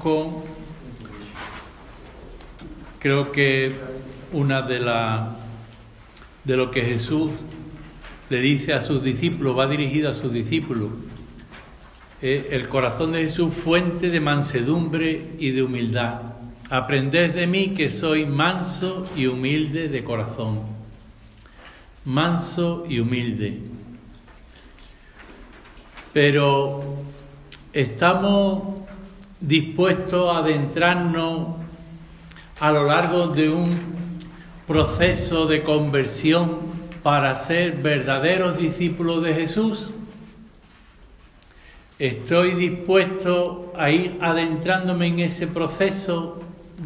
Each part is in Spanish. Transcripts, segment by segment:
con, creo que una de lo que Jesús le dice a sus discípulos, va dirigido a sus discípulos. El corazón de Jesús, fuente de mansedumbre y de humildad. Aprended de mí que soy manso y humilde de corazón. Manso y humilde. Pero estamos dispuestos a adentrarnos a lo largo de un proceso de conversión para ser verdaderos discípulos de Jesús. Estoy dispuesto a ir adentrándome en ese proceso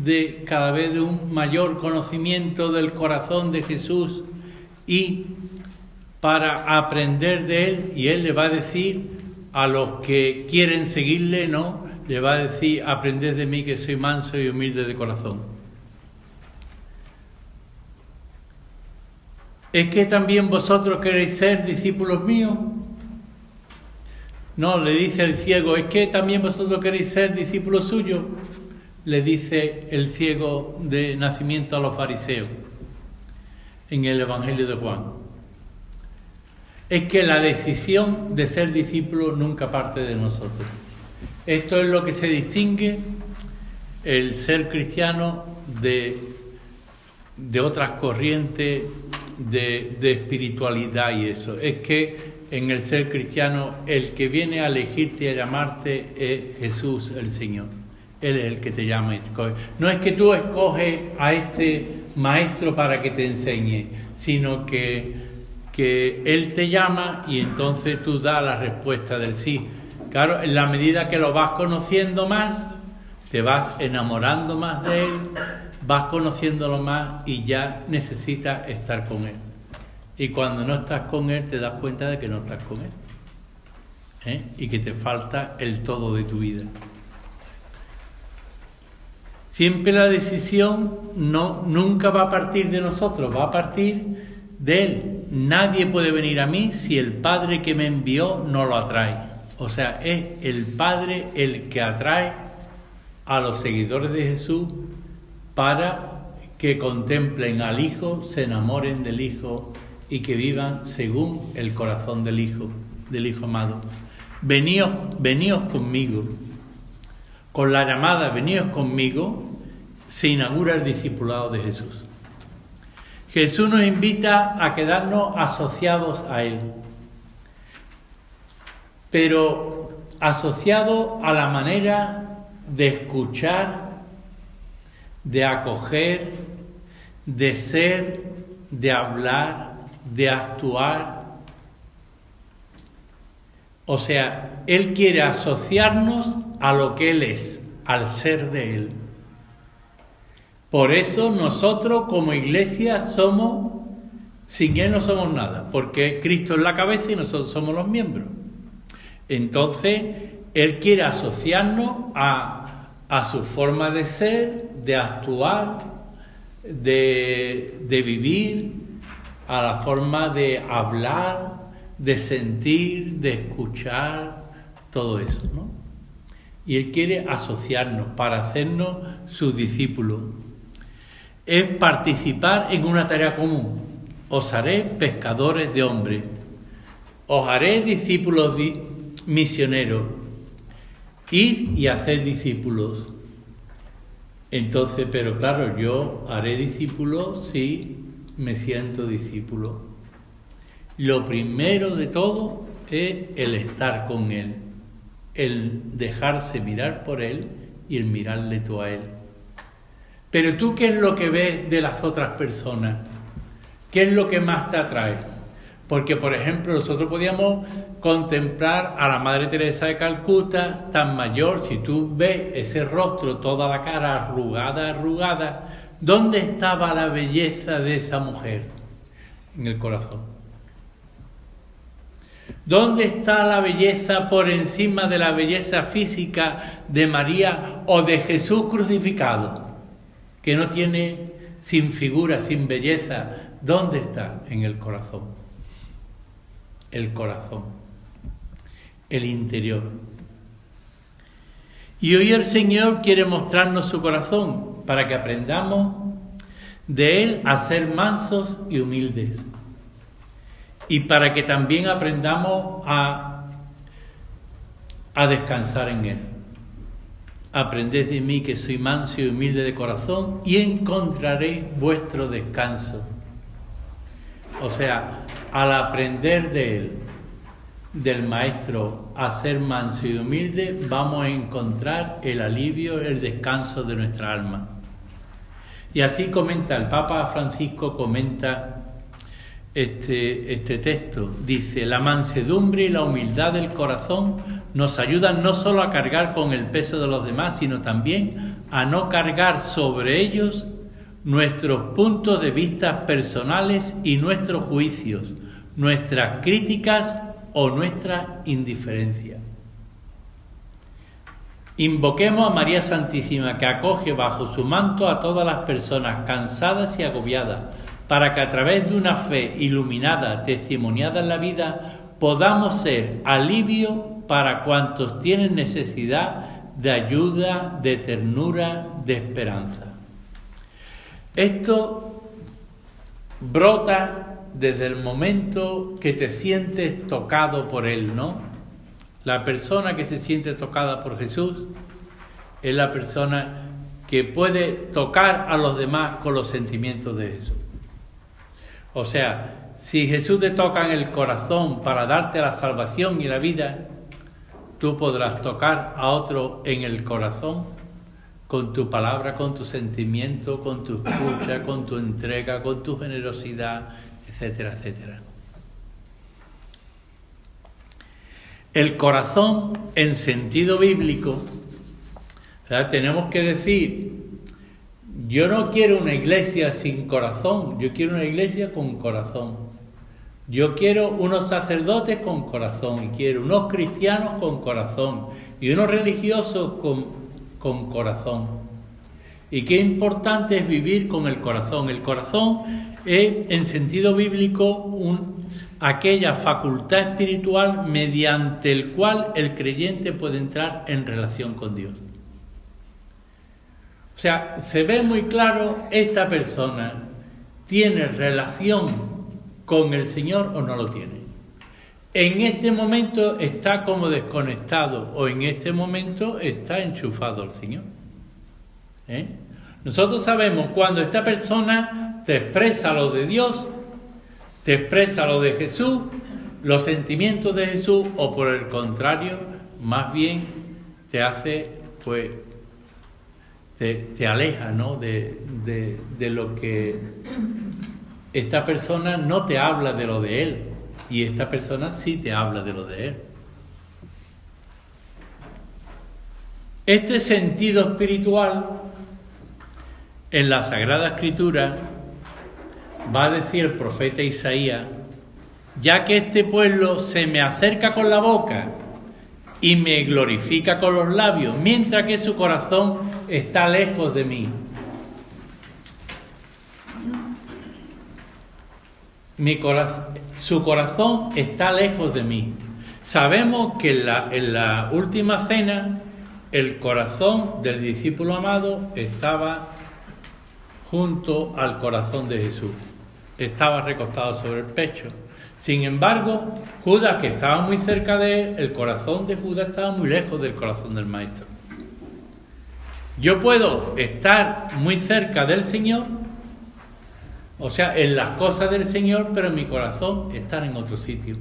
de cada vez de un mayor conocimiento del corazón de Jesús y para aprender de Él, y Él le va a decir a los que quieren seguirle, ¿no? Le va a decir: aprended de mí que soy manso y humilde de corazón. ¿Es que también vosotros queréis ser discípulos míos? No, le dice el ciego: ¿es que también vosotros queréis ser discípulos suyos? Le dice el ciego de nacimiento a los fariseos en el Evangelio de Juan. Es que la decisión de ser discípulo nunca parte de nosotros. Esto es lo que se distingue el ser cristiano de otras corrientes de espiritualidad y eso. Es que en el ser cristiano el que viene a elegirte y a llamarte es Jesús el Señor. Él es el que te llama y te escoge. No es que tú escoges a este maestro para que te enseñe, sino que Él te llama y entonces tú das la respuesta del sí. Claro, en la medida que lo vas conociendo más, te vas enamorando más de Él, vas conociéndolo más y ya necesitas estar con Él. Y cuando no estás con Él, te das cuenta de que no estás con Él. Y que te falta el todo de tu vida. Siempre la decisión nunca va a partir de nosotros, va a partir de Él. Nadie puede venir a mí si el Padre que me envió no lo atrae. O sea, es el Padre el que atrae a los seguidores de Jesús para que contemplen al Hijo, se enamoren del Hijo y que vivan según el corazón del Hijo amado. Veníos conmigo. Con la llamada veníos conmigo se inaugura el discipulado de Jesús. Jesús nos invita a quedarnos asociados a Él, pero asociados a la manera de escuchar, de acoger, de ser, de hablar, de actuar. O sea, Él quiere asociarnos a lo que Él es, al ser de Él. Por eso nosotros como iglesia sin Él no somos nada, porque Cristo es la cabeza y nosotros somos los miembros. Entonces, Él quiere asociarnos a su forma de ser, de actuar, de vivir, a la forma de hablar, de sentir, de escuchar, todo eso, ¿no? Y Él quiere asociarnos para hacernos sus discípulos. Es participar en una tarea común. Os haré pescadores de hombres. Os haré discípulos misioneros. Id y haced discípulos. Entonces, pero claro, yo haré discípulos si me siento discípulo. Lo primero de todo es el estar con Él, el dejarse mirar por Él y el mirarle tú a Él. Pero tú, ¿qué es lo que ves de las otras personas? ¿Qué es lo que más te atrae? Porque, por ejemplo, nosotros podíamos contemplar a la Madre Teresa de Calcuta, tan mayor. Si tú ves ese rostro, toda la cara arrugada, ¿dónde estaba la belleza de esa mujer? En el corazón. ¿Dónde está la belleza por encima de la belleza física de María o de Jesús crucificado? Que no tiene, sin figura, sin belleza. ¿Dónde está? En el corazón. El corazón. El interior. Y hoy el Señor quiere mostrarnos su corazón para que aprendamos de Él a ser mansos y humildes. Y para que también aprendamos a descansar en Él. Aprended de mí que soy manso y humilde de corazón y encontraréis vuestro descanso. O sea, al aprender de Él, del Maestro, a ser manso y humilde, vamos a encontrar el alivio, el descanso de nuestra alma. Y así comenta, el Papa Francisco comenta este texto. Dice: la mansedumbre y la humildad del corazón nos ayudan no solo a cargar con el peso de los demás, sino también a no cargar sobre ellos nuestros puntos de vista personales y nuestros juicios, nuestras críticas o nuestra indiferencia. Invoquemos a María Santísima, que acoge bajo su manto a todas las personas cansadas y agobiadas, para que a través de una fe iluminada, testimoniada en la vida, podamos ser alivio para cuantos tienen necesidad de ayuda, de ternura, de esperanza. Esto brota desde el momento que te sientes tocado por Él, ¿no? La persona que se siente tocada por Jesús es la persona que puede tocar a los demás con los sentimientos de Jesús. O sea, si Jesús te toca en el corazón para darte la salvación y la vida, tú podrás tocar a otro en el corazón con tu palabra, con tu sentimiento, con tu escucha, con tu entrega, con tu generosidad, etcétera, etcétera. El corazón, en sentido bíblico, ¿verdad? Tenemos que decir: yo no quiero una iglesia sin corazón, yo quiero una iglesia con corazón. Yo quiero unos sacerdotes con corazón, y quiero unos cristianos con corazón, y unos religiosos con corazón. Y qué importante es vivir con el corazón. El corazón es, en sentido bíblico, aquella facultad espiritual mediante el cual el creyente puede entrar en relación con Dios. O sea, se ve muy claro, esta persona tiene relación con el Señor o no lo tiene. En este momento está como desconectado, o en este momento está enchufado al Señor. Nosotros sabemos cuando esta persona te expresa lo de Dios, te expresa lo de Jesús, los sentimientos de Jesús, o por el contrario, más bien te hace, pues, te aleja, ¿no? de lo que esta persona no te habla de lo de Él, y esta persona sí te habla de lo de Él. Este sentido espiritual en la Sagrada Escritura va a decir el profeta Isaías: ya que este pueblo se me acerca con la boca y me glorifica con los labios, mientras que su corazón está lejos de mí. Su corazón está lejos de mí. Sabemos que en la última cena el corazón del discípulo amado estaba junto al corazón de Jesús. Estaba recostado sobre el pecho. Sin embargo, Judas, que estaba muy cerca de él, el corazón de Judas estaba muy lejos del corazón del Maestro. Yo puedo estar muy cerca del Señor, o sea, en las cosas del Señor, pero mi corazón está en otro sitio.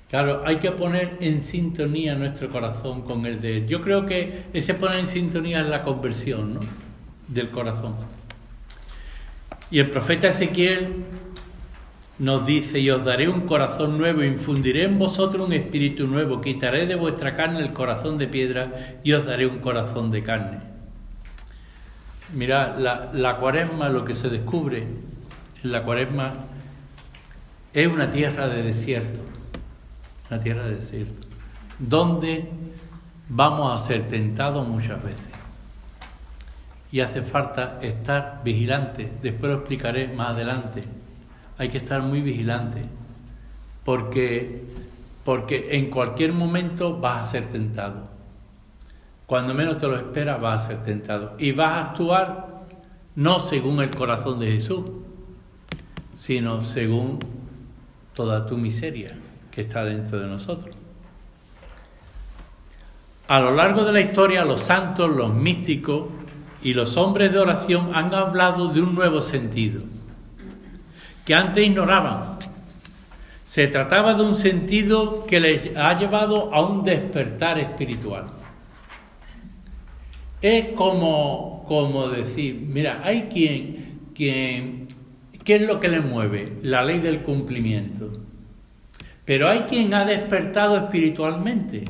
Claro, hay que poner en sintonía nuestro corazón con el de Él. Yo creo que ese poner en sintonía es la conversión, ¿no?, del corazón. Y el profeta Ezequiel nos dice: y os daré un corazón nuevo, infundiré en vosotros un espíritu nuevo, quitaré de vuestra carne el corazón de piedra y os daré un corazón de carne. Mirad, la Cuaresma, lo que se descubre en la Cuaresma es una tierra de desierto, donde vamos a ser tentados muchas veces. Y hace falta estar vigilantes. Después lo explicaré más adelante. Hay que estar muy vigilantes, porque en cualquier momento vas a ser tentado. cuando menos te lo esperas vas a ser tentado. Y vas a actuar no según el corazón de Jesús, sino según toda tu miseria que está dentro de nosotros. A lo largo de la historia, los santos, los místicos y los hombres de oración han hablado de un nuevo sentido, que antes ignoraban. Se trataba de un sentido que les ha llevado a un despertar espiritual. Es como decir, mira, hay quien, ¿qué es lo que le mueve? La ley del cumplimiento. Pero hay quien ha despertado espiritualmente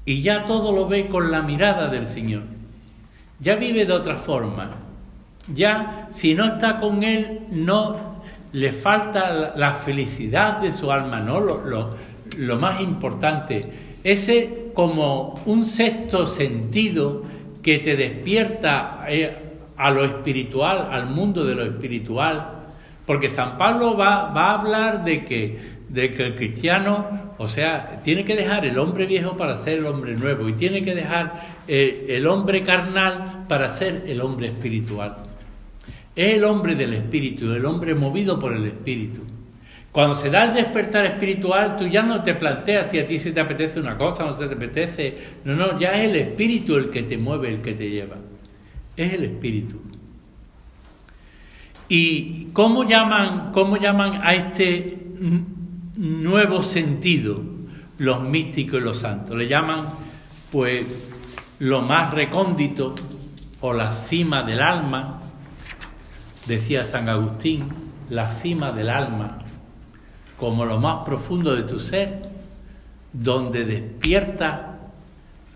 y ya todo lo ve con la mirada del Señor. Ya vive de otra forma. Ya, si no está con Él, no le falta la felicidad de su alma, ¿no? Lo más importante. Ese como un sexto sentido que te despierta a lo espiritual, al mundo de lo espiritual. Porque San Pablo va a hablar de que el cristiano, o sea, tiene que dejar el hombre viejo para ser el hombre nuevo y tiene que dejar el hombre carnal para ser el hombre espiritual. Es el hombre del espíritu, el hombre movido por el espíritu. Cuando se da el despertar espiritual, tú ya no te planteas si a ti se te apetece una cosa o no se te apetece. No, ya es el espíritu el que te mueve, el que te lleva. Es el espíritu. ¿Y cómo llaman a este nuevo sentido los místicos y los santos? Le llaman, pues, lo más recóndito o la cima del alma. Decía San Agustín, la cima del alma, como lo más profundo de tu ser, donde despierta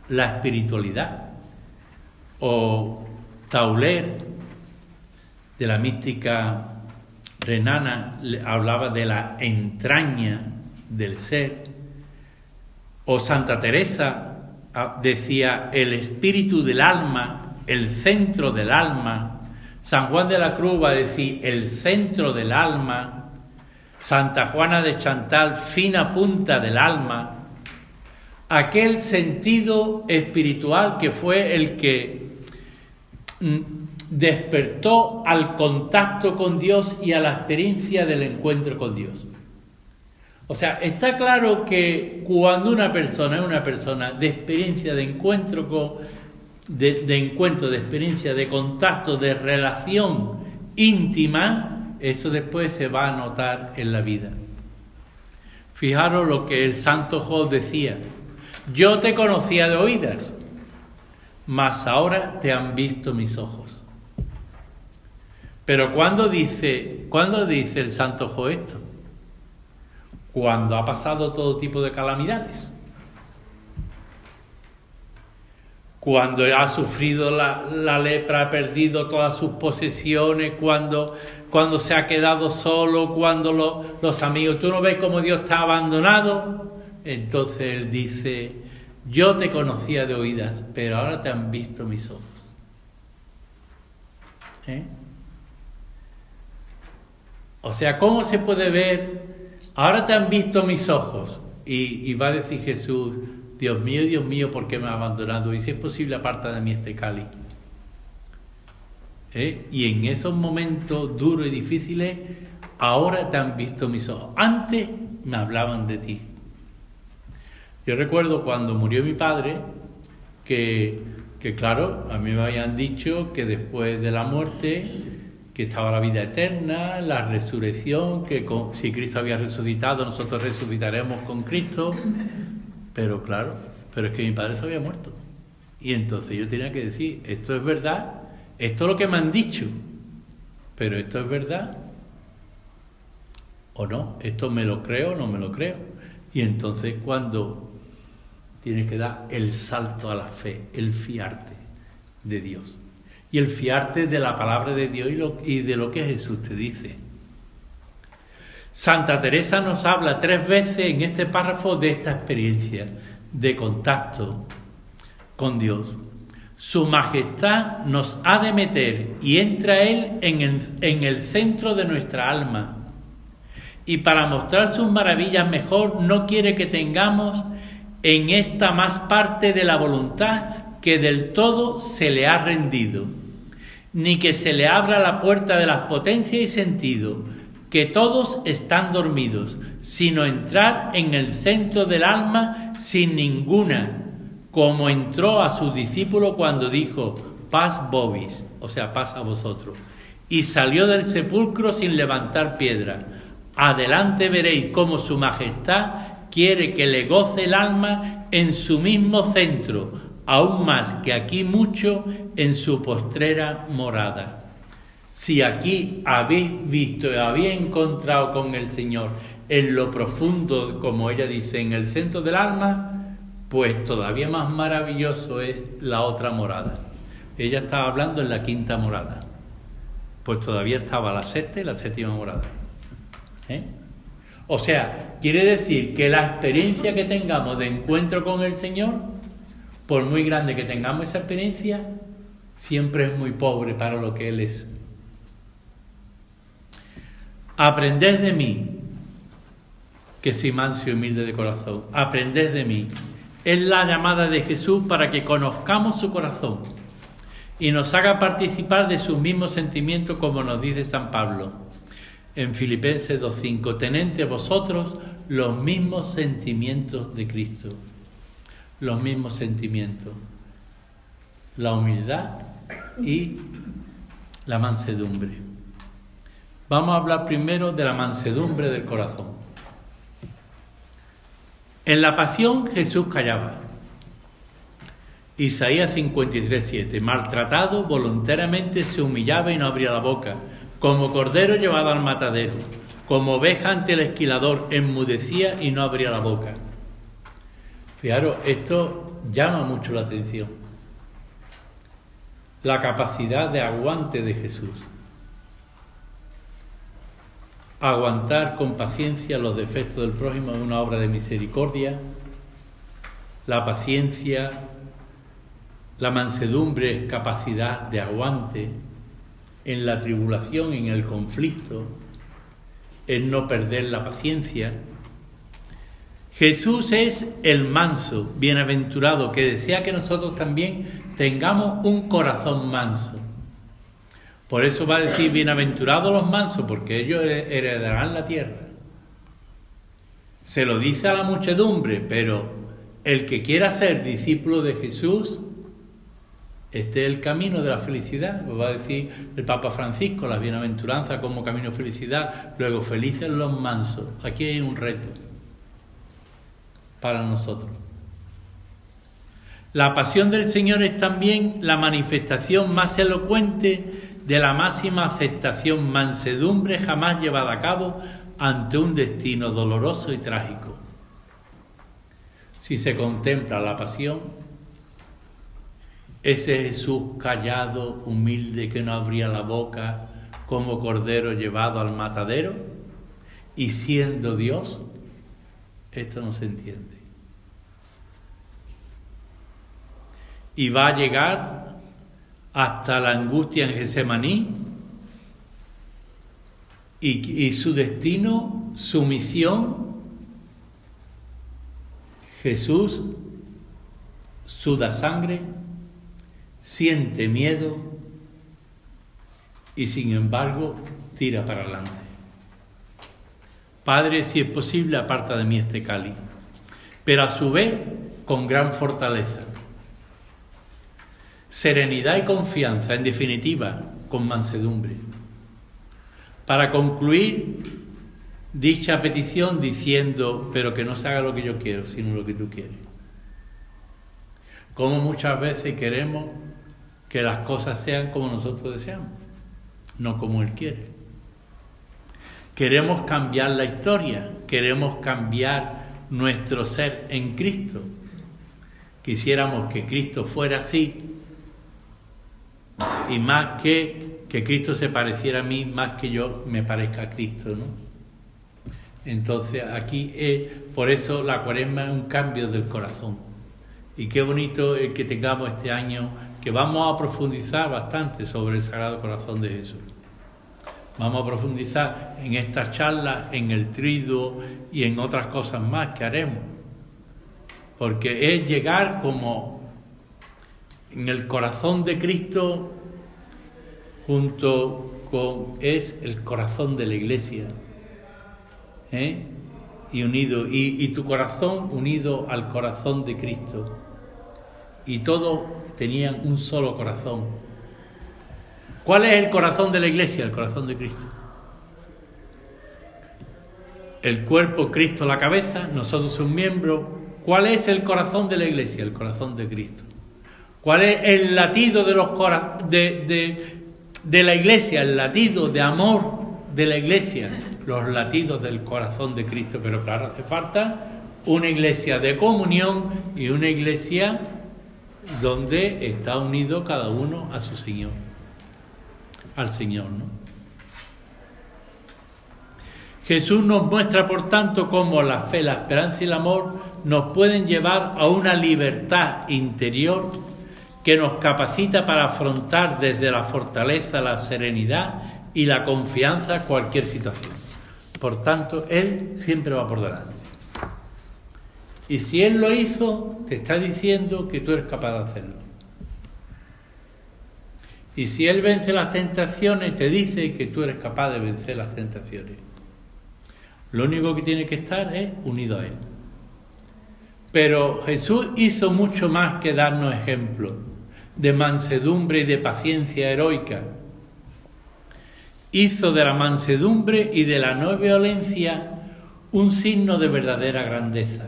la espiritualidad. O Tauler, de la mística renana, hablaba de la entraña del ser. O Santa Teresa decía el espíritu del alma, el centro del alma. San Juan de la Cruz va a decir el centro del alma. Santa Juana de Chantal, fina punta del alma. Aquel sentido espiritual que fue el que despertó al contacto con Dios y a la experiencia del encuentro con Dios. O sea, está claro que cuando una persona es una persona de experiencia de encuentro, de experiencia de contacto, de relación íntima, eso después se va a notar en la vida. Fijaros lo que el santo Job decía: yo te conocía de oídas, mas ahora te han visto mis ojos. Pero ¿cuándo dice el santo Job esto? Cuando ha pasado todo tipo de calamidades. Cuando ha sufrido la lepra, ha perdido todas sus posesiones, cuando se ha quedado solo, cuando los amigos, ¿tú no ves cómo Dios está abandonado? Entonces él dice: yo te conocía de oídas, pero ahora te han visto mis ojos. O sea, ¿cómo se puede ver? Ahora te han visto mis ojos. Y va a decir Jesús: Dios mío, ¿por qué me has abandonado? Y si es posible, aparta de mí este cáliz. Y en esos momentos duros y difíciles, ahora te han visto mis ojos. Antes me hablaban de ti. Yo recuerdo cuando murió mi padre, que claro, a mí me habían dicho que después de la muerte, que estaba la vida eterna, la resurrección, que si Cristo había resucitado, nosotros resucitaremos con Cristo. Pero claro, es que mi padre se había muerto. Y entonces yo tenía que decir: esto es verdad, esto es lo que me han dicho, pero esto es verdad o no, esto me lo creo o no me lo creo. Y entonces cuando tienes que dar el salto a la fe, el fiarte de Dios y el fiarte de la palabra de Dios y de lo que Jesús te dice. Santa Teresa nos habla 3 veces en este párrafo de esta experiencia de contacto con Dios. Su majestad nos ha de meter y entra Él en el centro de nuestra alma. Y para mostrar sus maravillas mejor no quiere que tengamos en esta más parte de la voluntad que del todo se le ha rendido, ni que se le abra la puerta de las potencias y sentidos, que todos están dormidos, sino entrar en el centro del alma sin ninguna, como entró a sus discípulos cuando dijo, paz vobis, o sea, paz a vosotros, y salió del sepulcro sin levantar piedra. Adelante veréis cómo su majestad quiere que le goce el alma en su mismo centro, aún más que aquí mucho en su postrera morada. Si aquí habéis visto y habéis encontrado con el Señor en lo profundo, como ella dice, en el centro del alma, pues todavía más maravilloso es la otra morada. Ella estaba hablando en la quinta morada, pues todavía estaba la sexta y la séptima morada. O sea, quiere decir que la experiencia que tengamos de encuentro con el Señor, por muy grande que tengamos esa experiencia, siempre es muy pobre para lo que Él es. Aprended de mí, que soy manso y humilde de corazón. Aprended de mí. Es la llamada de Jesús para que conozcamos su corazón y nos haga participar de sus mismos sentimientos, como nos dice San Pablo en Filipenses 2:5. Tened entre vosotros los mismos sentimientos de Cristo. Los mismos sentimientos. La humildad y la mansedumbre. Vamos a hablar primero de la mansedumbre del corazón. En la pasión Jesús callaba. Isaías 53:7. Maltratado, voluntariamente se humillaba y no abría la boca. Como cordero llevado al matadero, como oveja ante el esquilador, enmudecía y no abría la boca. Fijaros, esto llama mucho la atención. La capacidad de aguante de Jesús. Aguantar con paciencia los defectos del prójimo es una obra de misericordia. La paciencia, la mansedumbre es capacidad de aguante en la tribulación, en el conflicto, en no perder la paciencia. Jesús es el manso, bienaventurado, que desea que nosotros también tengamos un corazón manso. Por eso va a decir, bienaventurados los mansos, porque ellos heredarán la tierra. Se lo dice a la muchedumbre, pero el que quiera ser discípulo de Jesús, este es el camino de la felicidad. Lo va a decir el Papa Francisco, las bienaventuranzas como camino de felicidad. Luego, felices los mansos. Aquí hay un reto para nosotros. La pasión del Señor es también la manifestación más elocuente de la máxima aceptación, mansedumbre jamás llevada a cabo ante un destino doloroso y trágico. Si se contempla la pasión, ese Jesús callado, humilde, que no abría la boca, como cordero llevado al matadero, y siendo Dios, esto no se entiende. Y va a llegar hasta la angustia en Getsemaní, y su destino, su misión, Jesús suda sangre, siente miedo y sin embargo tira para adelante. Padre, si es posible, aparta de mí este cáliz, pero a su vez con gran fortaleza, serenidad y confianza, en definitiva, con mansedumbre. Para concluir dicha petición diciendo, pero que no se haga lo que yo quiero, sino lo que tú quieres. Como muchas veces queremos que las cosas sean como nosotros deseamos, no como Él quiere. Queremos cambiar la historia, queremos cambiar nuestro ser en Cristo. Quisiéramos que Cristo fuera así, y más que Cristo se pareciera a mí, más que yo me parezca a Cristo, ¿no? Entonces aquí por eso la Cuaresma es un cambio del corazón. Y qué bonito el que tengamos este año, que vamos a profundizar bastante sobre el Sagrado Corazón de Jesús. Vamos a profundizar en estas charlas, en el triduo y en otras cosas más que haremos. porque es llegar como en el corazón de Cristo es el corazón de la Iglesia, y unido, y tu corazón unido al corazón de Cristo, y todos tenían un solo corazón. ¿Cuál es el corazón de la Iglesia? El corazón de Cristo. El cuerpo, Cristo la cabeza, nosotros somos miembros. ¿Cuál es el corazón de la Iglesia? El corazón de Cristo. ¿Cuál es el latido de la Iglesia? El latido de amor de la Iglesia. Los latidos del corazón de Cristo. Pero claro, hace falta una Iglesia de comunión y una Iglesia donde está unido cada uno a su Señor. Al Señor, ¿no? Jesús nos muestra, por tanto, cómo la fe, la esperanza y el amor nos pueden llevar a una libertad interior que nos capacita para afrontar desde la fortaleza, la serenidad y la confianza cualquier situación. Por tanto, Él siempre va por delante. Y si Él lo hizo, te está diciendo que tú eres capaz de hacerlo. Y si Él vence las tentaciones, te dice que tú eres capaz de vencer las tentaciones. Lo único que tiene que estar es unido a Él. Pero Jesús hizo mucho más que darnos ejemplos de mansedumbre y de paciencia heroica. Hizo de la mansedumbre y de la no violencia un signo de verdadera grandeza.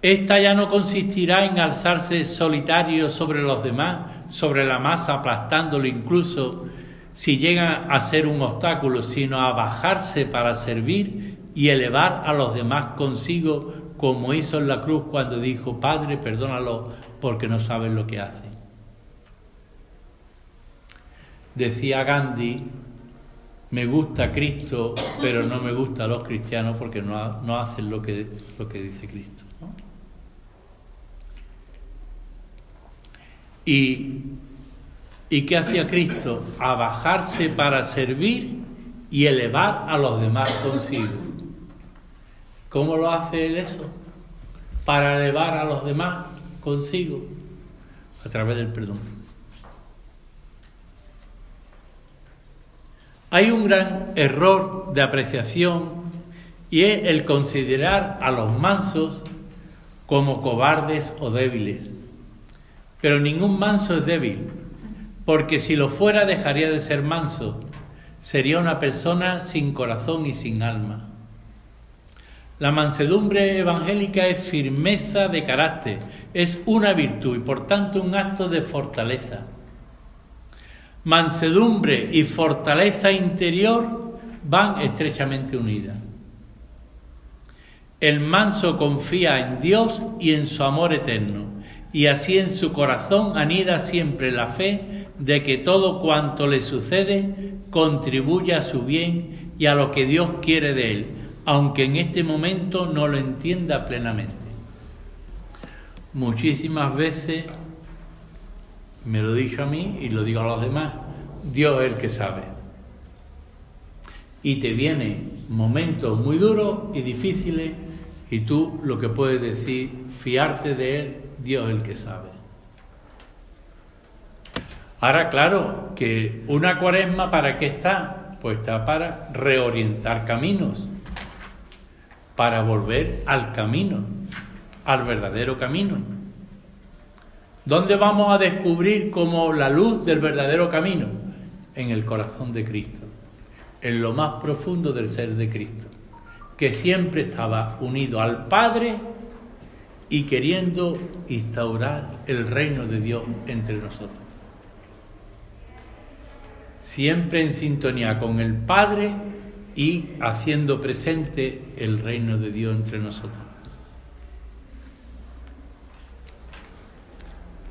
Esta ya no consistirá en alzarse solitario sobre los demás, sobre la masa, aplastándolo incluso si llega a ser un obstáculo, sino a bajarse para servir y elevar a los demás consigo, como hizo en la cruz cuando dijo: Padre, perdónalo porque no saben lo que hacen. Decía Gandhi: me gusta Cristo, pero no me gustan los cristianos porque no hacen lo que dice Cristo, ¿no? ¿Y qué hacía Cristo? A bajarse para servir y elevar a los demás consigo. ¿Cómo lo hace Él eso? Para elevar a los demás consigo, a través del perdón. Hay un gran error de apreciación y es el considerar a los mansos como cobardes o débiles. Pero ningún manso es débil, porque si lo fuera dejaría de ser manso. Sería una persona sin corazón y sin alma. La mansedumbre evangélica es firmeza de carácter, es una virtud y por tanto un acto de fortaleza. Mansedumbre y fortaleza interior van estrechamente unidas. El manso confía en Dios y en su amor eterno, y así en su corazón anida siempre la fe de que todo cuanto le sucede contribuye a su bien y a lo que Dios quiere de él, aunque en este momento no lo entienda plenamente. Muchísimas veces me lo he dicho a mí y lo digo a los demás: Dios es el que sabe. Y te vienen momentos muy duros y difíciles y tú lo que puedes decir, fiarte de Él, Dios es el que sabe. Ahora, claro, que una cuaresma, ¿para qué está? Pues está para reorientar caminos, para volver al camino, al verdadero camino. ¿Dónde vamos a descubrir como la luz del verdadero camino? En el corazón de Cristo, en lo más profundo del ser de Cristo, que siempre estaba unido al Padre y queriendo instaurar el reino de Dios entre nosotros. Siempre en sintonía con el Padre y haciendo presente el reino de Dios entre nosotros.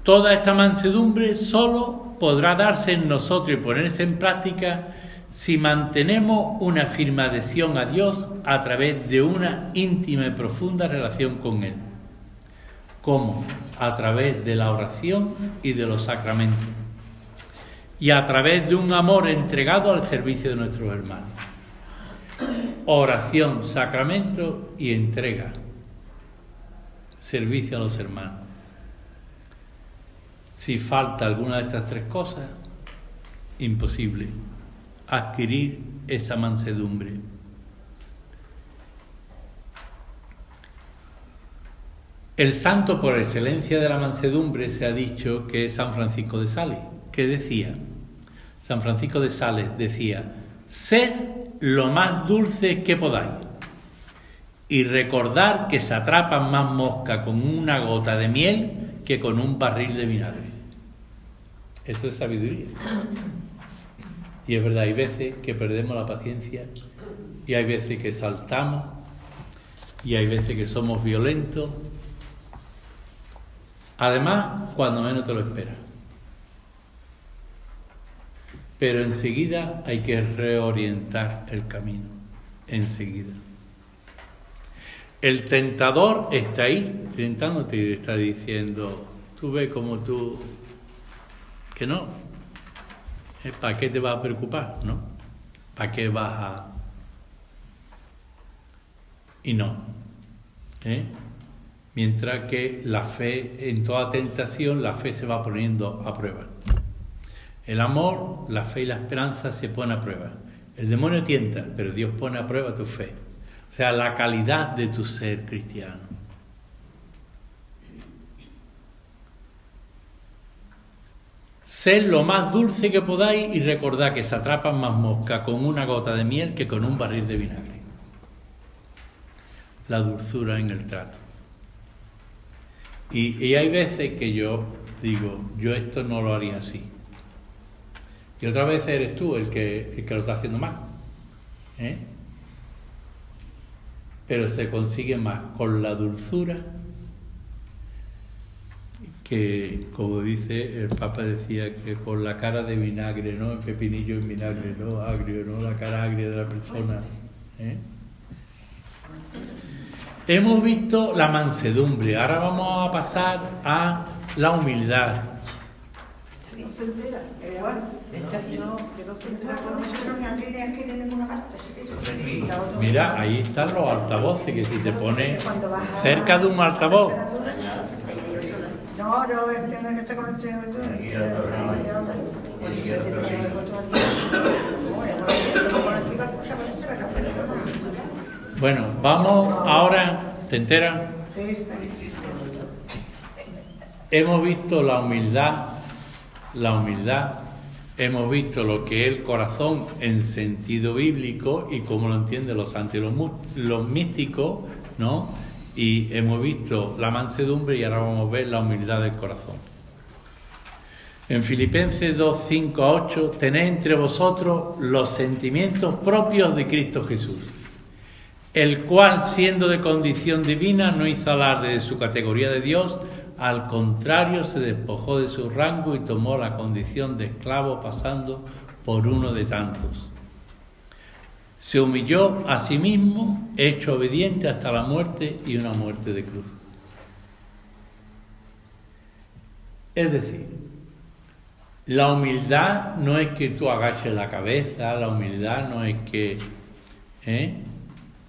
Toda esta mansedumbre solo podrá darse en nosotros y ponerse en práctica si mantenemos una firme adhesión a Dios a través de una íntima y profunda relación con Él. ¿Cómo? A través de la oración y de los sacramentos. Y a través de un amor entregado al servicio de nuestros hermanos. Oración, sacramento y entrega. servicio a los hermanos. Si falta alguna de estas tres cosas, imposible adquirir esa mansedumbre. El santo por excelencia de la mansedumbre se ha dicho que es San Francisco de Sales, que decía, San Francisco de Sales decía: sed lo más dulces que podáis y recordar que se atrapan más moscas con una gota de miel que con un barril de vinagre. Esto es sabiduría. Y es verdad, hay veces que perdemos la paciencia y hay veces que saltamos y hay veces que somos violentos. Además, cuando menos te lo esperas. Pero enseguida hay que reorientar el camino. Enseguida. El tentador está ahí, tentándote y está diciendo: tú ves como tú, que no. ¿Para qué te vas a preocupar? ¿No? ¿Para qué vas a...? Y no. Mientras que la fe, en toda tentación, la fe se va poniendo a prueba. El amor, la fe y la esperanza se ponen a prueba. El demonio tienta, pero Dios pone a prueba tu fe. O sea, la calidad de tu ser cristiano. Sed lo más dulce que podáis y recordad que se atrapan más moscas con una gota de miel que con un barril de vinagre. La dulzura en el trato. Y hay veces que yo digo: yo esto no lo haría así. Y otras veces eres tú el que lo está haciendo mal. Pero se consigue más con la dulzura que, como dice el Papa, decía que con la cara de vinagre, ¿no? El pepinillo en vinagre, ¿no? Agrio, ¿no? La cara agria de la persona. Hemos visto la mansedumbre, ahora vamos a pasar a la humildad. No se entera, igual. Que no se entera, por nosotros ni aquí en ninguna parte. Mira, ahí están los altavoces, que si te pones cerca de un altavoz. No, es que no es que esté con Bueno, vamos ahora, ¿te enteras? Hemos visto la humildad, hemos visto lo que es el corazón en sentido bíblico y cómo lo entienden los santos y los místicos, ¿no? Y hemos visto la mansedumbre y ahora vamos a ver la humildad del corazón. En Filipenses 2, 5 a 8, tenéis entre vosotros los sentimientos propios de Cristo Jesús, el cual, siendo de condición divina, no hizo alarde de su categoría de Dios, al contrario, se despojó de su rango y tomó la condición de esclavo, pasando por uno de tantos. Se humilló a sí mismo, hecho obediente hasta la muerte y una muerte de cruz. Es decir, la humildad no es que tú agaches la cabeza, la humildad no es que...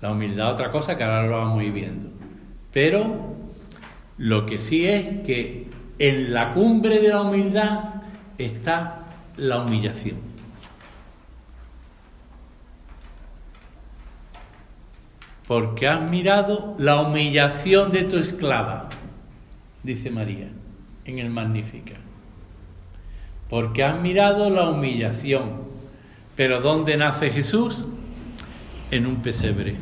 La humildad es otra cosa que ahora lo vamos a ir viendo. Pero lo que sí es que en la cumbre de la humildad está la humillación. Porque has mirado la humillación de tu esclava, dice María en el Magnífica. Porque has mirado la humillación. Pero ¿dónde nace Jesús? En un pesebre.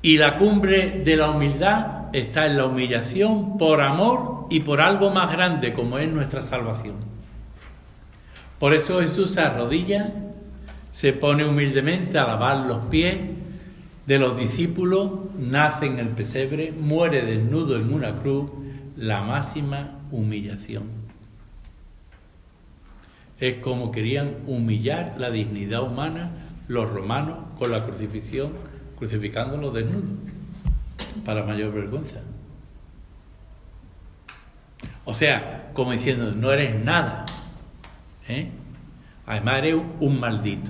Y la cumbre de la humildad está en la humillación por amor y por algo más grande como es nuestra salvación. Por eso Jesús se arrodilla, se pone humildemente a lavar los pies de los discípulos, nace en el pesebre, muere desnudo en una cruz, la máxima humillación. Es como querían humillar la dignidad humana los romanos con la crucifixión, crucificándolos desnudos, para mayor vergüenza. O sea, como diciendo, no eres nada. Además eres un maldito.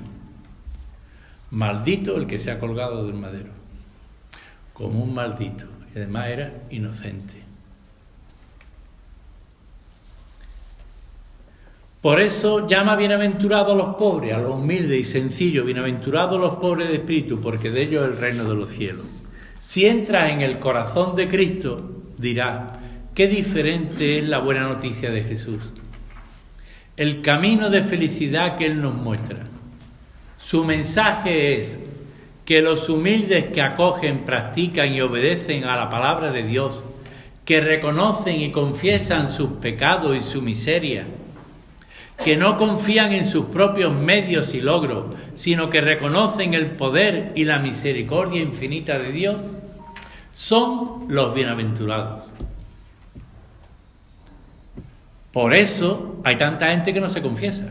Maldito el que se ha colgado del madero. como un maldito, y además era inocente. Por eso llama bienaventurados a los pobres, a los humildes y sencillos, bienaventurados los pobres de espíritu, porque de ellos es el reino de los cielos. Si entras en el corazón de Cristo, dirás, qué diferente es la buena noticia de Jesús. El camino de felicidad que Él nos muestra. Su mensaje es que los humildes que acogen, practican y obedecen a la palabra de Dios, que reconocen y confiesan sus pecados y su miseria, que no confían en sus propios medios y logros, sino que reconocen el poder y la misericordia infinita de Dios, son los bienaventurados. Por eso hay tanta gente que no se confiesa.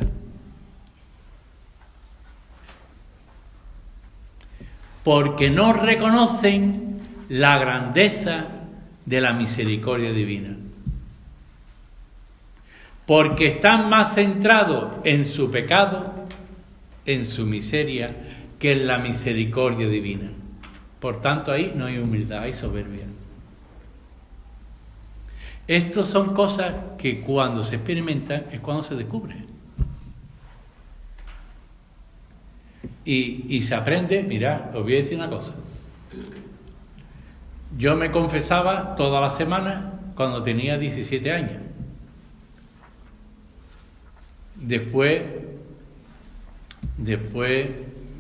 Porque no reconocen la grandeza de la misericordia divina. Porque están más centrados en su pecado, en su miseria, que en la misericordia divina. Por tanto, ahí no hay humildad, hay soberbia. Estas son cosas que cuando se experimentan es cuando se descubren. Y se aprende, mirad, os voy a decir una cosa. Yo me confesaba toda la semana cuando tenía 17 años. Después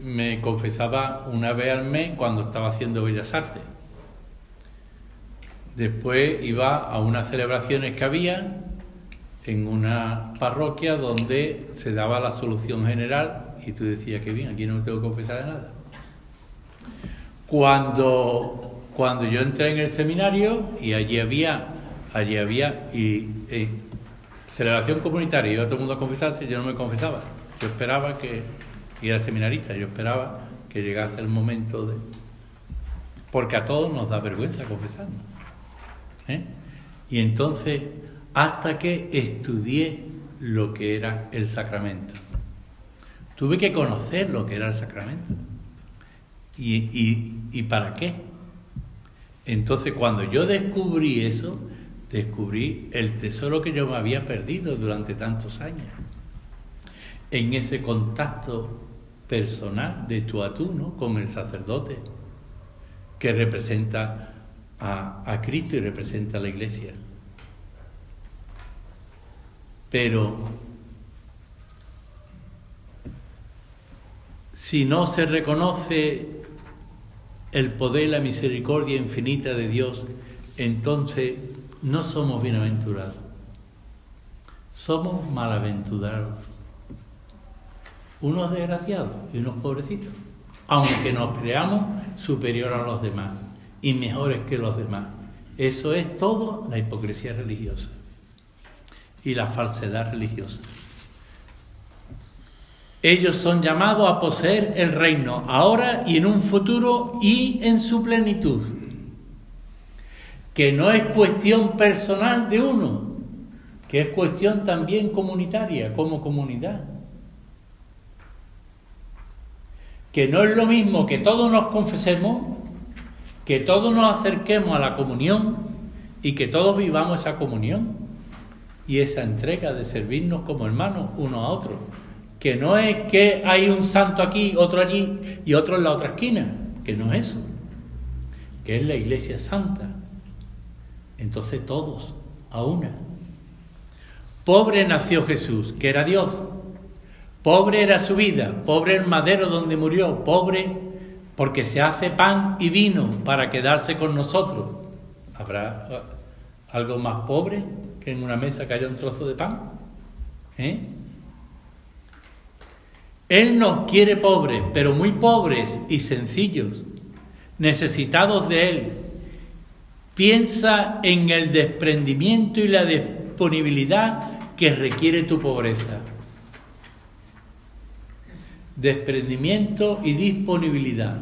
me confesaba una vez al mes cuando estaba haciendo Bellas Artes. Después iba a unas celebraciones que había en una parroquia donde se daba la solución general y tú decías que bien, aquí no me tengo que confesar de nada. Cuando yo entré en el seminario y allí había celebración comunitaria, iba todo el mundo a confesarse, yo no me confesaba. Yo esperaba y era seminarista, yo esperaba que llegase el momento de... Porque a todos nos da vergüenza confesarnos. Y entonces, hasta que estudié lo que era el sacramento. Tuve que conocer lo que era el sacramento. ¿Y para qué? Entonces, cuando yo descubrí eso, descubrí el tesoro que yo me había perdido durante tantos años. En ese contacto personal de tú a tú, ¿no?, con el sacerdote, que representa a Cristo y representa a la Iglesia. Pero si no se reconoce el poder y la misericordia infinita de Dios, entonces no somos bienaventurados, somos malaventurados, unos desgraciados y unos pobrecitos, aunque nos creamos superior a los demás y mejores que los demás. Eso es todo la hipocresía religiosa y la falsedad religiosa. Ellos son llamados a poseer el reino ahora y en un futuro y en su plenitud, que no es cuestión personal de uno, que es cuestión también comunitaria, como comunidad. Que no es lo mismo que todos nos confesemos, que todos nos acerquemos a la comunión y que todos vivamos esa comunión y esa entrega de servirnos como hermanos unos a otros. Que no es que hay un santo aquí, otro allí y otro en la otra esquina, que no es eso, que es la Iglesia Santa. Entonces todos, a una. Pobre nació Jesús, que era Dios. Pobre era su vida, pobre el madero donde murió, pobre porque se hace pan y vino para quedarse con nosotros. ¿Habrá algo más pobre que en una mesa que haya un trozo de pan? Él nos quiere pobres, pero muy pobres y sencillos, necesitados de Él. Piensa en el desprendimiento y la disponibilidad que requiere tu pobreza. Desprendimiento y disponibilidad.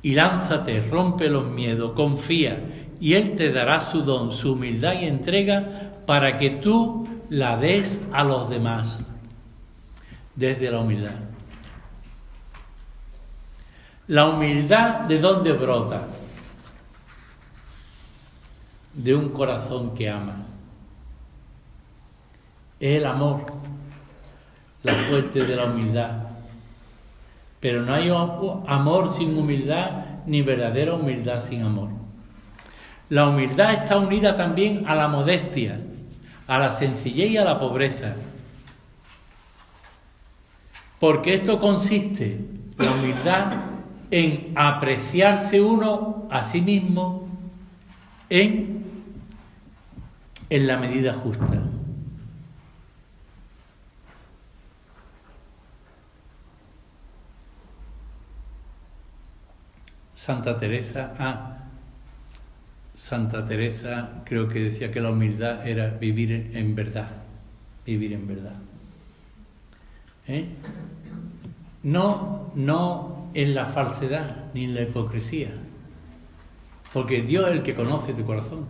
Y lánzate, rompe los miedos, confía, y Él te dará su don, su humildad y entrega para que tú la des a los demás. Desde la humildad. La humildad, ¿de dónde brota? De un corazón que ama. Es el amor la fuente de la humildad. Pero no hay amor sin humildad, ni verdadera humildad sin amor. La humildad está unida también a la modestia, a la sencillez y a la pobreza. Porque esto consiste, la humildad, en apreciarse uno a sí mismo en la medida justa. Santa Teresa creo que decía que la humildad era vivir en verdad. No en la falsedad ni en la hipocresía, porque Dios es el que conoce tu corazón.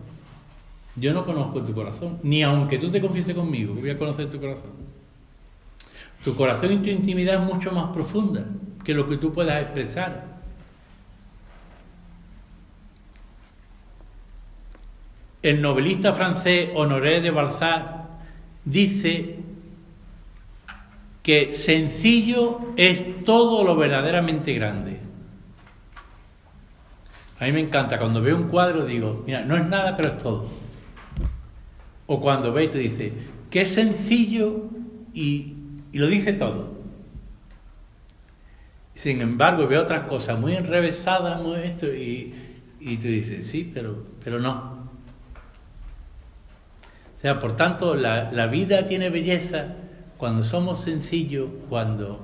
Yo no conozco tu corazón, ni aunque tú te confieses conmigo, que voy a conocer tu corazón. Tu corazón y tu intimidad es mucho más profunda que lo que tú puedas expresar. El novelista francés Honoré de Balzac dice que sencillo es todo lo verdaderamente grande. A mí me encanta, cuando veo un cuadro digo, mira, no es nada, pero es todo. O cuando ve y te dice, que es sencillo y lo dice todo. Sin embargo, veo otras cosas muy enrevesadas, muy esto, y tú dices, sí, pero no. O sea, por tanto, la vida tiene belleza cuando somos sencillos, cuando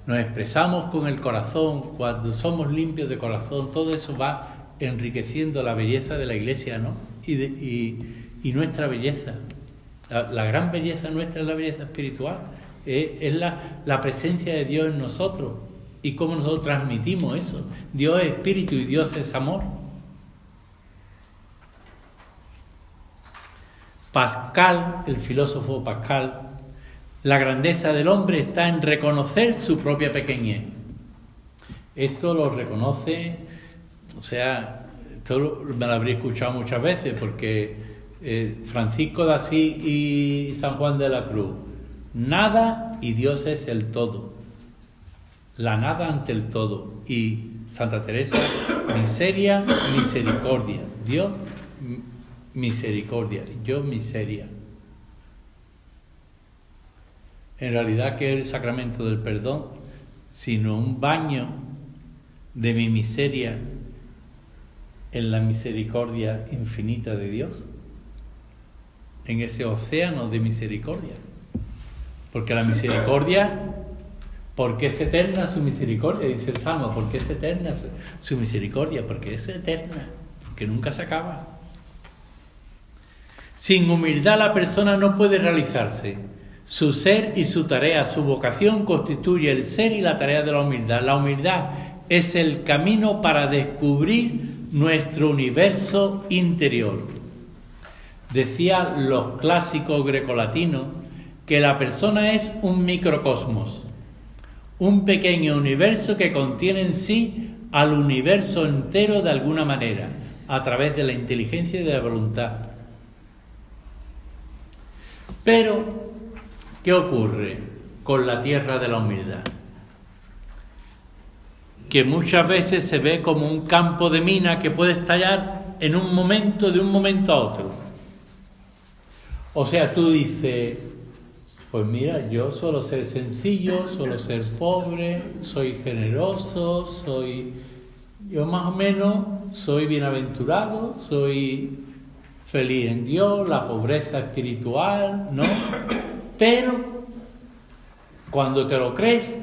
nos expresamos con el corazón, cuando somos limpios de corazón. Todo eso va enriqueciendo la belleza de la Iglesia, ¿no? Y nuestra belleza. La gran belleza nuestra es la belleza espiritual. Es la presencia de Dios en nosotros y cómo nosotros transmitimos eso. Dios es espíritu y Dios es amor. Pascal, el filósofo Pascal, la grandeza del hombre está en reconocer su propia pequeñez. Esto lo reconoce, o sea, esto me lo habría escuchado muchas veces, porque Francisco de Asís y San Juan de la Cruz, nada y Dios es el todo, la nada ante el todo. Y Santa Teresa, miseria, misericordia, Dios misericordia, yo miseria. En realidad, ¿qué es el sacramento del perdón? Sino un baño de mi miseria en la misericordia infinita de Dios, en ese océano de misericordia. Porque la misericordia, porque es eterna su misericordia, dice el Salmo, porque es eterna su misericordia, porque es eterna, porque nunca se acaba. Sin humildad la persona no puede realizarse. Su ser y su tarea, su vocación constituye el ser y la tarea de la humildad. La humildad es el camino para descubrir nuestro universo interior. Decían los clásicos grecolatinos que la persona es un microcosmos, un pequeño universo que contiene en sí al universo entero de alguna manera, a través de la inteligencia y de la voluntad. Pero, ¿qué ocurre con la tierra de la humildad? Que muchas veces se ve como un campo de mina que puede estallar en un momento, de un momento a otro. O sea, tú dices, pues mira, yo suelo ser sencillo, suelo ser pobre, soy generoso, yo más o menos soy bienaventurado, soy feliz en Dios, la pobreza espiritual, ¿no? Pero cuando te lo crees,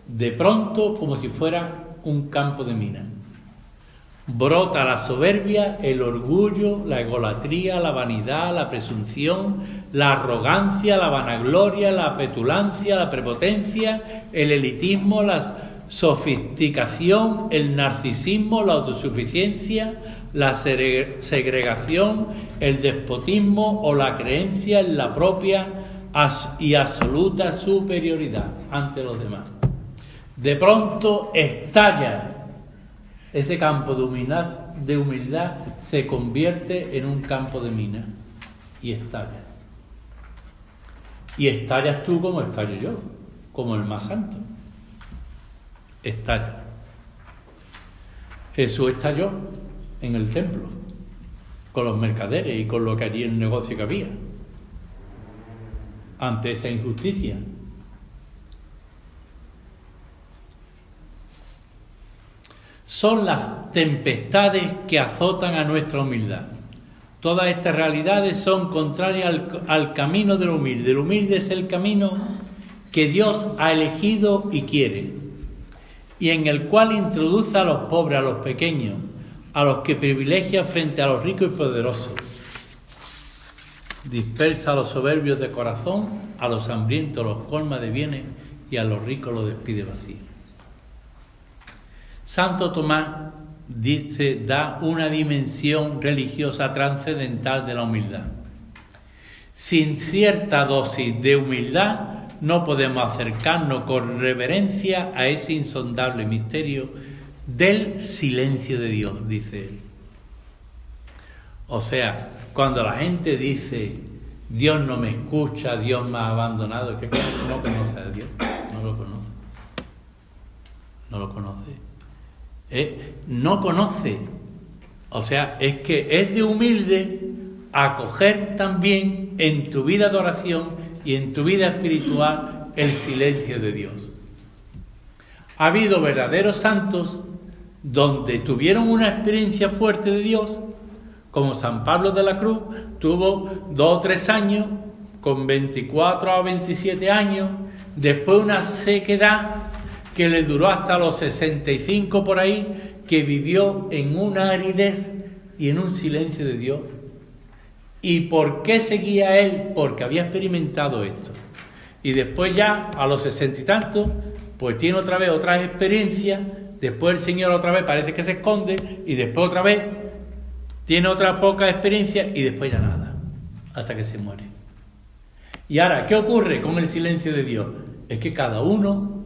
de pronto, como si fuera un campo de mina, brota la soberbia, el orgullo, la egolatría, la vanidad, la presunción, la arrogancia, la vanagloria, la petulancia, la prepotencia, el elitismo, la sofisticación, el narcisismo, la autosuficiencia, la segregación, el despotismo o la creencia en la propia y absoluta superioridad ante los demás. De pronto estalla ese campo de humildad se convierte en un campo de mina y estalla. Y estallas tú como estallo yo, como el más santo. Estalla. Jesús estalló en el templo, con los mercaderes y con lo que allí el negocio que había, ante esa injusticia. Son las tempestades que azotan a nuestra humildad. Todas estas realidades son contrarias al camino del humilde. El humilde es el camino que Dios ha elegido y quiere, y en el cual introduce a los pobres, a los pequeños, a los que privilegia frente a los ricos y poderosos. Dispersa a los soberbios de corazón, a los hambrientos los colma de bienes y a los ricos los despide vacíos. Santo Tomás dice, da una dimensión religiosa trascendental de la humildad. Sin cierta dosis de humildad no podemos acercarnos con reverencia a ese insondable misterio del silencio de Dios, dice él. O sea, cuando la gente dice, Dios no me escucha, Dios me ha abandonado, es que no conoce a Dios, no lo conoce. No lo conoce. No conoce. O sea, es que es de humilde acoger también en tu vida de oración y en tu vida espiritual el silencio de Dios. Ha habido verdaderos santos donde tuvieron una experiencia fuerte de Dios, como San Pablo de la Cruz tuvo 2 o 3 años, con 24 a 27 años, después una sequedad que le duró hasta los 65 por ahí, que vivió en una aridez y en un silencio de Dios. ¿Y por qué seguía él? Porque había experimentado esto. Y después ya, a los 60 y tantos, pues tiene otra vez otras experiencias, después el Señor otra vez parece que se esconde, y después otra vez tiene otra poca experiencia, y después ya nada, hasta que se muere. Y ahora, ¿qué ocurre con el silencio de Dios? Es que cada uno,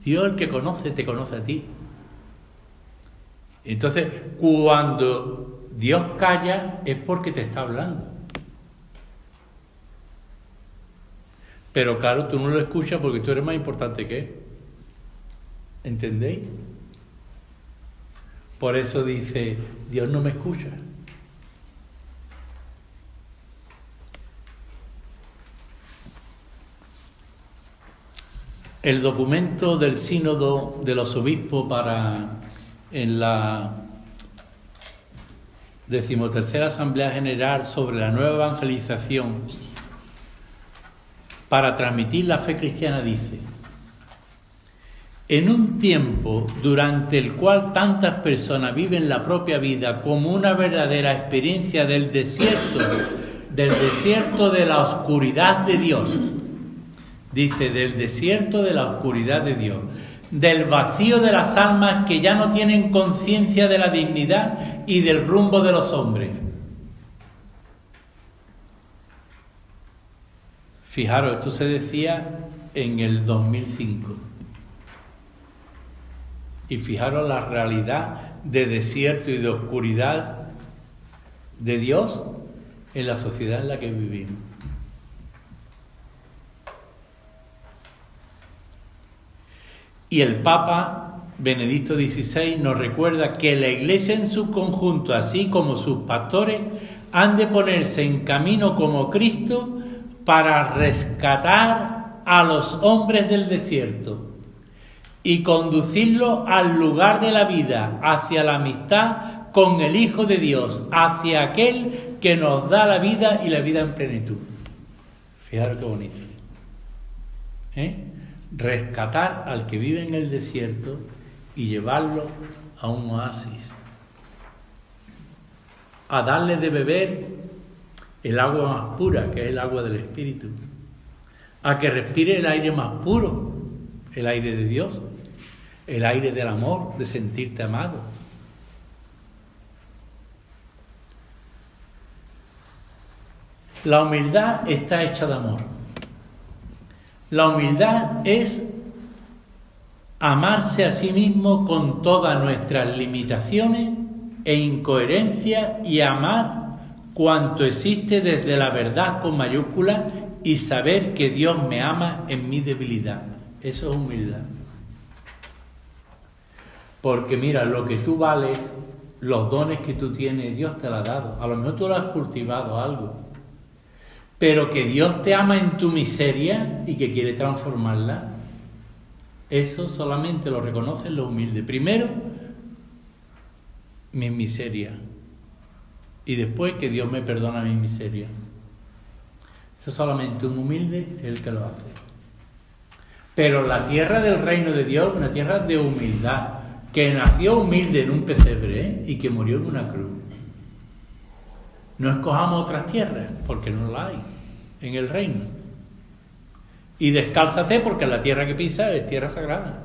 Dios el que conoce, te conoce a ti. Entonces, cuando Dios calla, es porque te está hablando. Pero claro, tú no lo escuchas porque tú eres más importante que él. ¿Entendéis? Por eso dice, Dios no me escucha. El documento del Sínodo de los Obispos en la 13ª Asamblea General sobre la nueva evangelización para transmitir la fe cristiana dice: en un tiempo durante el cual tantas personas viven la propia vida como una verdadera experiencia del desierto de la oscuridad de Dios, dice, del desierto de la oscuridad de Dios, del vacío de las almas que ya no tienen conciencia de la dignidad y del rumbo de los hombres. Fijaros, esto se decía en el 2005. Y fijaros la realidad de desierto y de oscuridad de Dios en la sociedad en la que vivimos. Y el Papa Benedicto XVI nos recuerda que la Iglesia en su conjunto, así como sus pastores, han de ponerse en camino como Cristo para rescatar a los hombres del desierto y conducirlos al lugar de la vida, hacia la amistad con el Hijo de Dios, hacia aquel que nos da la vida y la vida en plenitud. Fijaros qué bonito. Rescatar al que vive en el desierto y llevarlo a un oasis, a darle de beber el agua más pura, que es el agua del Espíritu, a que respire el aire más puro, el aire de Dios, el aire del amor, de sentirte amado. La humildad está hecha de amor. La humildad es amarse a sí mismo con todas nuestras limitaciones e incoherencias y amar cuanto existe desde la verdad con mayúsculas y saber que Dios me ama en mi debilidad. Eso es humildad. Porque mira, lo que tú vales, los dones que tú tienes, Dios te lo ha dado. A lo mejor tú lo has cultivado algo. Pero que Dios te ama en tu miseria y que quiere transformarla, eso solamente lo reconocen los humildes. Primero, mi miseria. Y después que Dios me perdona mi miseria. Eso solamente un humilde es el que lo hace. Pero la tierra del reino de Dios, una tierra de humildad, que nació humilde en un pesebre, y que murió en una cruz. No escojamos otras tierras, porque no las hay en el reino. Y descálzate, porque la tierra que pisas es tierra sagrada.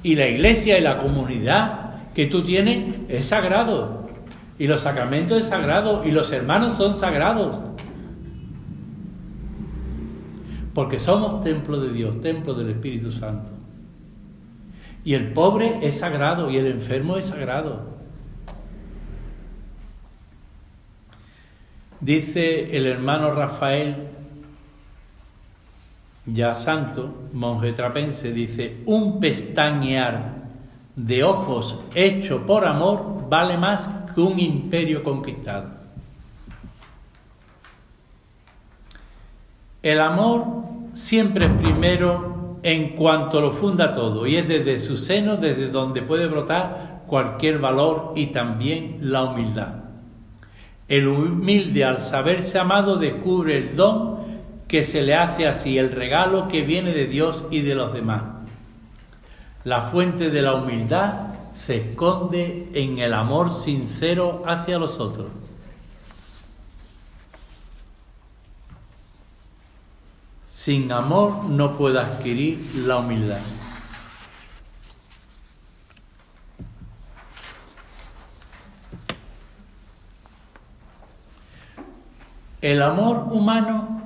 Y la iglesia y la comunidad que tú tienes es sagrado. Y los sacramentos es sagrado. Y los hermanos son sagrados. Porque somos templo de Dios, templo del Espíritu Santo. Y el pobre es sagrado y el enfermo es sagrado. Dice el hermano Rafael, ya santo, monje trapense, dice: un pestañear de ojos hecho por amor vale más que un imperio conquistado. El amor siempre es primero en cuanto lo funda todo, y es desde su seno desde donde puede brotar cualquier valor y también la humildad. El humilde, al saberse amado, descubre el don que se le hace así, el regalo que viene de Dios y de los demás. La fuente de la humildad se esconde en el amor sincero hacia los otros. Sin amor no puedo adquirir la humildad. El amor humano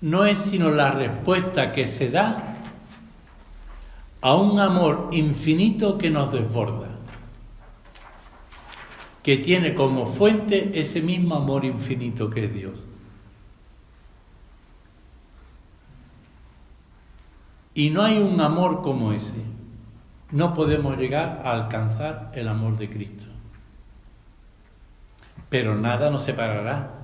no es sino la respuesta que se da a un amor infinito que nos desborda, que tiene como fuente ese mismo amor infinito que es Dios. Y no hay un amor como ese. No podemos llegar a alcanzar el amor de Cristo. Pero nada nos separará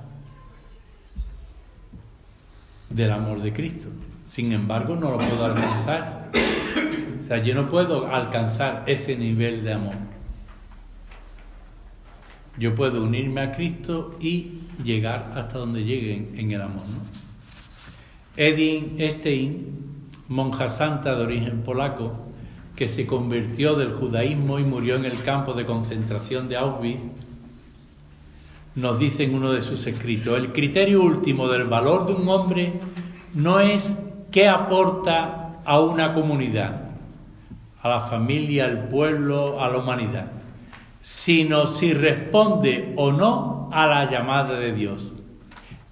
del amor de Cristo. Sin embargo, no lo puedo alcanzar. O sea, yo no puedo alcanzar ese nivel de amor. Yo puedo unirme a Cristo y llegar hasta donde llegue en el amor, ¿no? Edith Stein, monja santa de origen polaco, que se convirtió del judaísmo y murió en el campo de concentración de Auschwitz, nos dice en uno de sus escritos: el criterio último del valor de un hombre no es qué aporta a una comunidad, a la familia, al pueblo, a la humanidad, sino si responde o no a la llamada de Dios.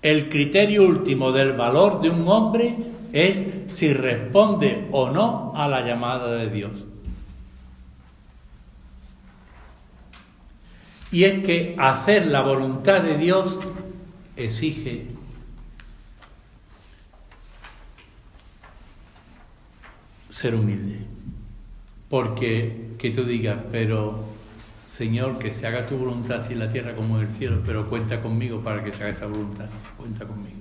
El criterio último del valor de un hombre es si responde o no a la llamada de Dios. Y es que hacer la voluntad de Dios exige ser humilde. Porque que tú digas, pero Señor, que se haga tu voluntad así en la tierra como en el cielo, pero cuenta conmigo para que se haga esa voluntad, cuenta conmigo.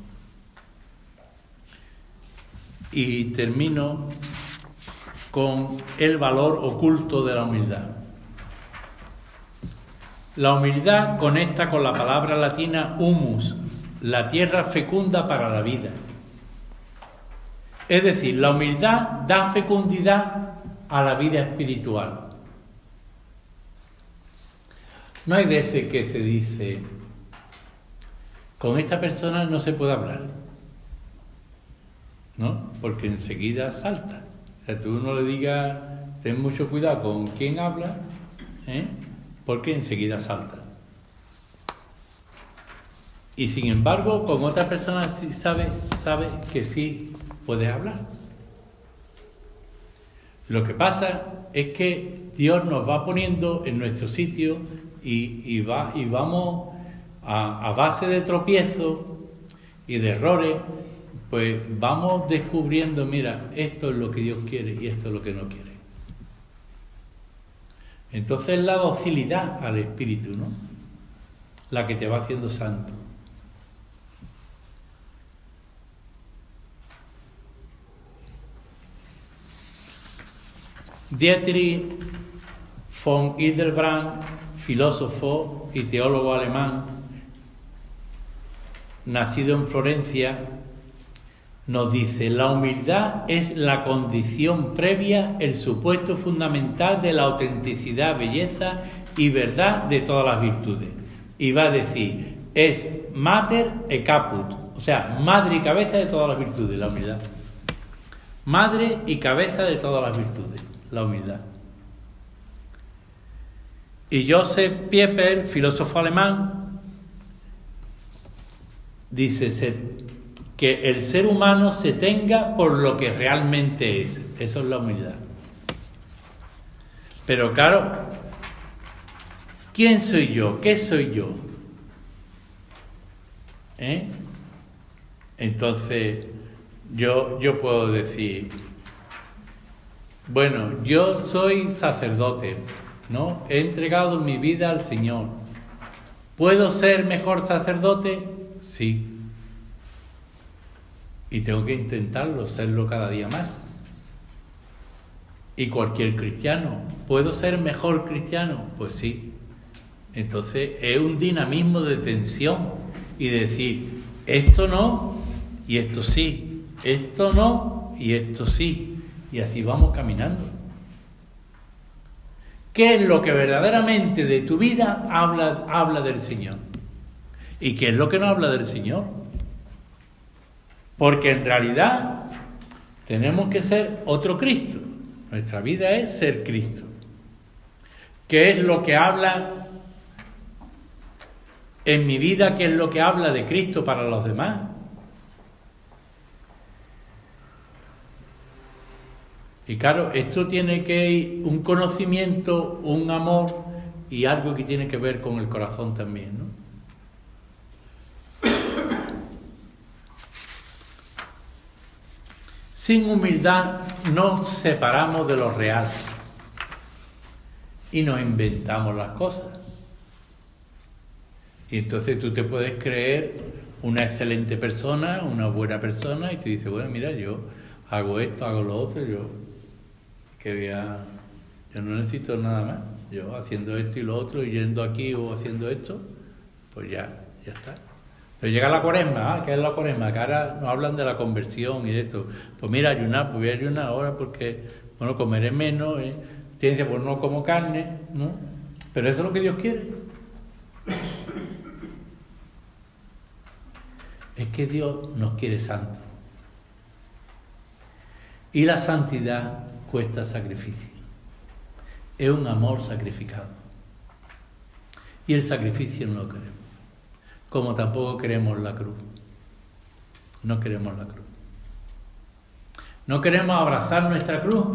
Y termino con el valor oculto de la humildad. La humildad conecta con la palabra latina humus, la tierra fecunda para la vida. Es decir, la humildad da fecundidad a la vida espiritual. No hay veces que se dice, con esta persona no se puede hablar, ¿no? Porque enseguida salta. O sea, tú no le digas, ten mucho cuidado con quién habla, porque enseguida salta. Y sin embargo, con otra persona sabe que sí puedes hablar. Lo que pasa es que Dios nos va poniendo en nuestro sitio y vamos a base de tropiezos y de errores, pues vamos descubriendo, mira, esto es lo que Dios quiere y esto es lo que no quiere. Entonces la docilidad al Espíritu, ¿no?, la que te va haciendo santo. Dietrich von Hildebrand, filósofo y teólogo alemán, nacido en Florencia, nos dice: la humildad es la condición previa, el supuesto fundamental de la autenticidad, belleza y verdad de todas las virtudes. Y va a decir, es mater e caput, o sea, madre y cabeza de todas las virtudes, la humildad. Madre y cabeza de todas las virtudes, la humildad. Y Joseph Pieper, filósofo alemán, dice que el ser humano se tenga por lo que realmente es. Eso es la humildad. Pero claro, ¿quién soy yo? ¿Qué soy yo? Entonces, yo puedo decir, bueno, yo soy sacerdote, ¿no? He entregado mi vida al Señor. ¿Puedo ser mejor sacerdote? Sí. Y tengo que intentarlo, serlo cada día más. Y cualquier cristiano, ¿puedo ser mejor cristiano? Pues sí. Entonces es un dinamismo de tensión y de decir, esto no y esto sí, esto no y esto sí. Y así vamos caminando. ¿Qué es lo que verdaderamente de tu vida habla del Señor? ¿Y qué es lo que no habla del Señor? Porque en realidad tenemos que ser otro Cristo. Nuestra vida es ser Cristo. ¿Qué es lo que habla en mi vida? ¿Qué es lo que habla de Cristo para los demás? Y claro, esto tiene que ir un conocimiento, un amor y algo que tiene que ver con el corazón también, ¿no? Sin humildad nos separamos de lo real y nos inventamos las cosas. Y entonces tú te puedes creer una excelente persona, una buena persona, y tú dices, bueno, mira, yo hago esto, hago lo otro, yo no necesito nada más. Yo haciendo esto y lo otro, y yendo aquí o haciendo esto, pues ya está. Pero llega la Cuaresma, ¿qué es la Cuaresma? Que ahora nos hablan de la conversión y de esto. Pues mira, ayunar, pues voy a ayunar ahora porque, bueno, comeré menos, tienes pues no como carne, ¿no? Pero eso es lo que Dios quiere. Es que Dios nos quiere santos. Y la santidad cuesta sacrificio. Es un amor sacrificado. Y el sacrificio no lo queremos. Como tampoco queremos la cruz. No queremos la cruz. No queremos abrazar nuestra cruz.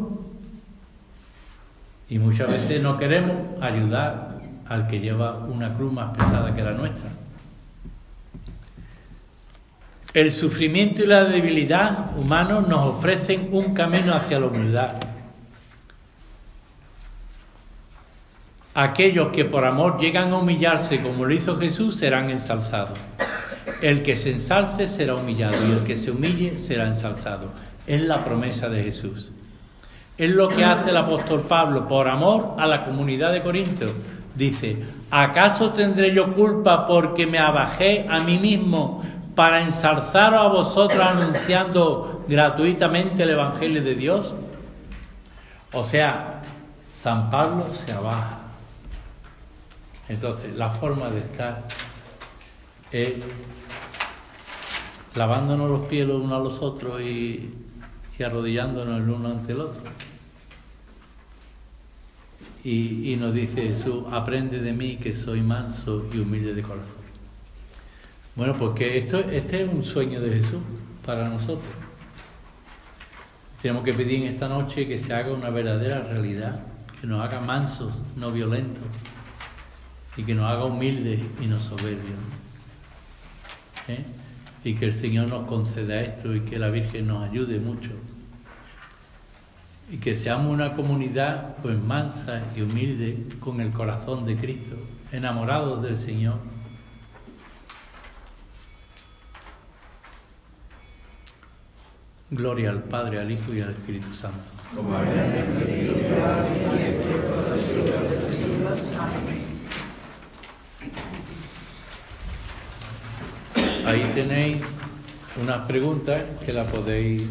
Y muchas veces no queremos ayudar al que lleva una cruz más pesada que la nuestra. El sufrimiento y la debilidad humanos nos ofrecen un camino hacia la humildad. Aquellos que por amor llegan a humillarse como lo hizo Jesús serán ensalzados. El que se ensalce será humillado y el que se humille será ensalzado. Es la promesa de Jesús. Es lo que hace el apóstol Pablo por amor a la comunidad de Corinto. Dice, ¿acaso tendré yo culpa porque me abajé a mí mismo para ensalzaros a vosotros anunciando gratuitamente el Evangelio de Dios? O sea, San Pablo se abaja. Entonces, la forma de estar es lavándonos los pies los unos a los otros y arrodillándonos el uno ante el otro. Y nos dice Jesús, aprende de mí que soy manso y humilde de corazón. Bueno, porque este es un sueño de Jesús para nosotros. Tenemos que pedir en esta noche que se haga una verdadera realidad, que nos haga mansos, no violentos, y que nos haga humildes y no soberbios. Y que el Señor nos conceda esto y que la Virgen nos ayude mucho. Y que seamos una comunidad pues mansa y humilde con el corazón de Cristo, enamorados del Señor. Gloria al Padre, al Hijo y al Espíritu Santo. Como era en el principio, ahora y siempre, por los siglos de los siglos. Amén. Ahí tenéis unas preguntas que las podéis